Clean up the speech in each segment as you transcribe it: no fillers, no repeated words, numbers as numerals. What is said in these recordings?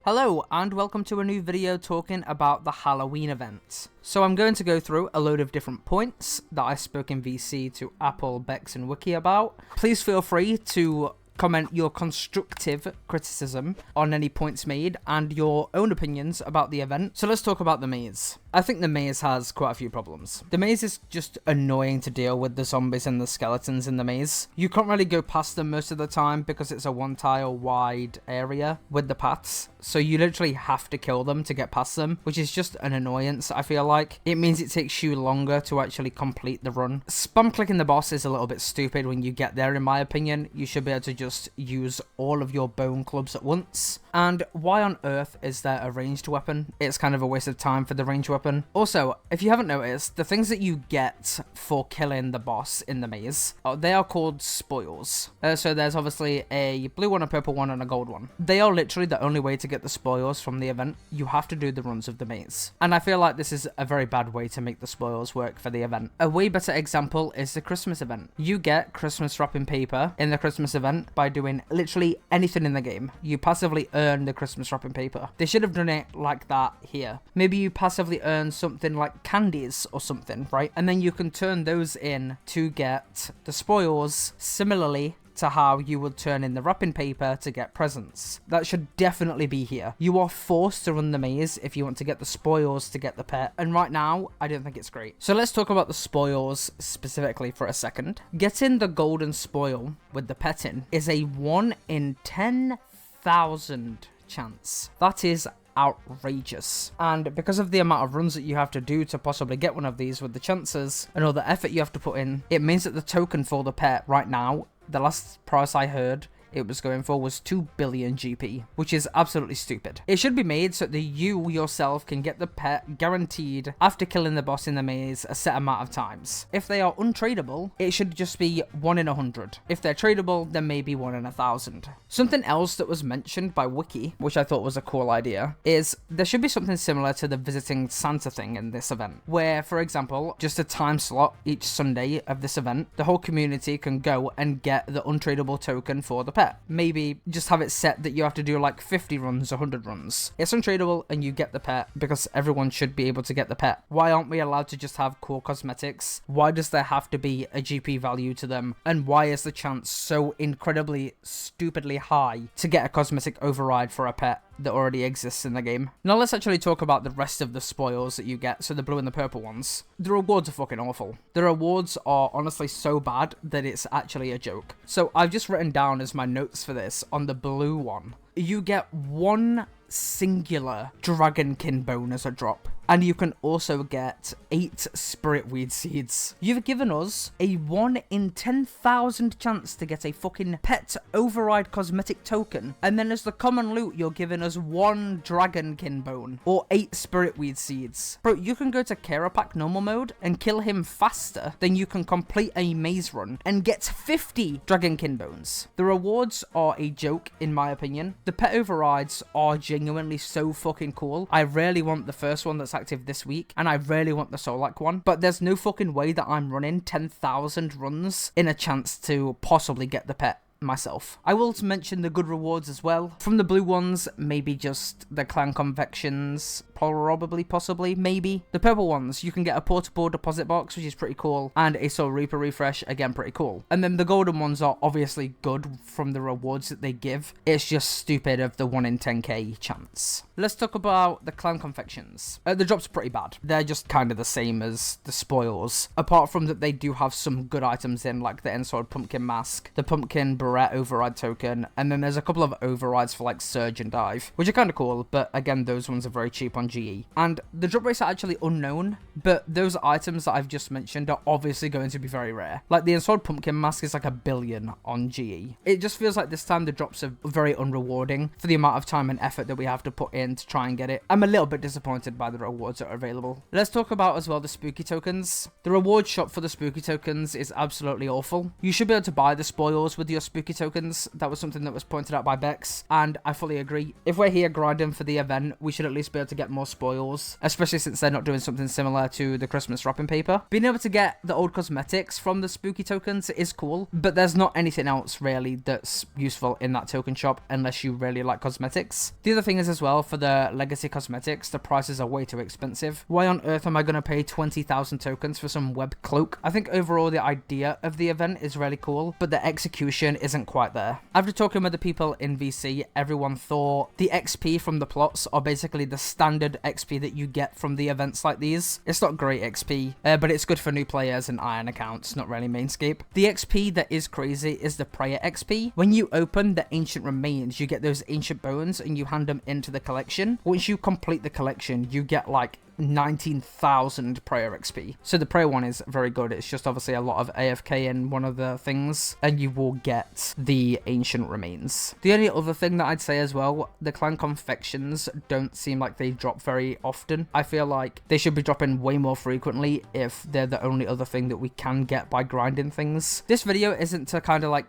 Hello and welcome to a new video talking about the Halloween event. So I'm going to go through a load of different points that I spoke in VC to Apple, Bex and Wiki about. Please feel free to comment your constructive criticism on any points made and your own opinions about the event. So let's talk about the maze. I think the maze has quite a few problems. The maze is just annoying to deal with, the zombies and the skeletons in the maze. You can't really go past them most of the time because it's a one tile wide area with the paths. So you literally have to kill them to get past them, which is just an annoyance, I feel like. It means it takes you longer to actually complete the run. Spam clicking the boss is a little bit stupid when you get there, in my opinion. You should be able to just use all of your bone clubs at once. And why on earth is there a ranged weapon? It's kind of a waste of time for the ranged weapon. Also, if you haven't noticed, the things that you get for killing the boss in the maze, they are called spoils. So there's obviously a blue one, a purple one, and a gold one. They are literally the only way to get the spoils from the event. You have to do the runs of the maze. And I feel like this is a very bad way to make the spoils work for the event. A way better example is the Christmas event. You get Christmas wrapping paper in the Christmas event by doing literally anything in the game. You passively earn the Christmas wrapping paper. They should have done it like that here. Maybe you passively earn something like candies or something, right? And then you can turn those in to get the spoils, similarly to how you would turn in the wrapping paper to get presents. That should definitely be here. You are forced to run the maze if you want to get the spoils to get the pet, and right now I don't think it's great. So let's talk about the spoils specifically for a second. Getting the golden spoil with the pet in is a 1 in 10,000 chance. That is outrageous, and because of the amount of runs that you have to do to possibly get one of these with the chances and all the effort you have to put in, it means that the token for the pet right now, the last price I heard it was going for was 2 billion GP, which is absolutely stupid. It should be made so that you yourself can get the pet guaranteed after killing the boss in the maze a set amount of times. If they are untradeable, it should just be 1 in 100. If they're tradable, then maybe 1 in 1,000. Something else that was mentioned by Wiki, which I thought was a cool idea, is there should be something similar to the visiting Santa thing in this event, where, for example, just a time slot each Sunday of this event, the whole community can go and get the untradeable token for the pet. Maybe just have it set that you have to do like 50 runs, 100 runs. It's untradeable and you get the pet because everyone should be able to get the pet. Why aren't we allowed to just have core cosmetics? Why does there have to be a GP value to them? And why is the chance so incredibly, stupidly high to get a cosmetic override for a pet that already exists in the game? Now let's actually talk about the rest of the spoils that you get, so the blue and the purple ones. The rewards are fucking awful. The rewards are honestly so bad that it's actually a joke. So I've just written down as my notes for this on the blue one. You get 1 singular dragonkin bone as a drop, and you can also get 8 spirit weed seeds. You've given us a 1 in 10,000 chance to get a fucking pet override cosmetic token, and then as the common loot you're giving us 1 dragonkin bone or 8 spirit weed seeds. Bro, you can go to Kerapack normal mode and kill him faster than you can complete a maze run and get 50 dragonkin bones. The rewards are a joke in my opinion. The pet overrides are genuinely so fucking cool. I really want the first one that's active this week, and I really want the Solak one, but there's no fucking way that I'm running 10,000 runs in a chance to possibly get the pet myself. I will mention the good rewards as well. From the blue ones, maybe just the clan convections, probably, possibly, maybe. The purple ones, you can get a portable deposit box, which is pretty cool, and a Soul Reaper refresh, again, pretty cool. And then the golden ones are obviously good from the rewards that they give. It's just stupid of the 1 in 10k chance. Let's talk about the clan confections. The drops are pretty bad. They're just kind of the same as the spoils, apart from that they do have some good items in, like the Ensword Pumpkin Mask, the Pumpkin Barrette override token, and then there's a couple of overrides for like Surge and Dive, which are kind of cool, but again, those ones are very cheap on GE. And the drop rates are actually unknown, but those items that I've just mentioned are obviously going to be very rare. Like the Ensword Pumpkin Mask is like 1 billion on GE. It just feels like this time the drops are very unrewarding for the amount of time and effort that we have to put in to try and get it. I'm a little bit disappointed by the rewards that are available. Let's talk about as well the spooky tokens. The reward shop for the spooky tokens is absolutely awful. You should be able to buy the spoils with your spooky tokens. That was something that was pointed out by Bex, and I fully agree. If we're here grinding for the event, we should at least be able to get more more spoils, especially since they're not doing something similar to the Christmas wrapping paper. Being able to get the old cosmetics from the spooky tokens is cool, but there's not anything else really that's useful in that token shop unless you really like cosmetics. The other thing is as well, for the legacy cosmetics, the prices are way too expensive. Why on earth am I going to pay 20,000 tokens for some web cloak? I think overall the idea of the event is really cool, but the execution isn't quite there. After talking with the people in VC, everyone thought the XP from the plots are basically the standard XP that you get from the events like these. It's not great XP, but it's good for new players and iron accounts, not really mainscape. The XP that is crazy is the prayer XP. When you open the ancient remains, you get those ancient bones and you hand them into the collection. Once you complete the collection, you get like 19,000 prayer XP. So the prayer one is very good. It's just obviously a lot of AFK in one of the things, and you will get the ancient remains. The only other thing that I'd say as well, the clan confections don't seem like they drop very often. I feel like they should be dropping way more frequently if they're the only other thing that we can get by grinding things. This video isn't to kind of like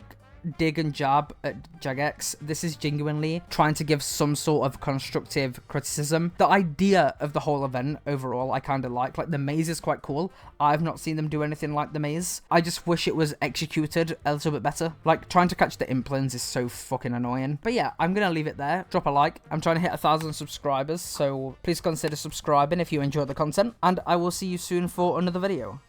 dig and jab at Jagex. This is genuinely trying to give some sort of constructive criticism. The idea of the whole event overall I kind of like the maze is quite cool. I've not seen them do anything like the maze. I just wish it was executed a little bit better. Like, trying to catch the implants is so fucking annoying. But yeah, I'm gonna leave it there. Drop a like. I'm trying to hit 1,000 subscribers, so please consider subscribing if you enjoy the content, and I will see you soon for another video.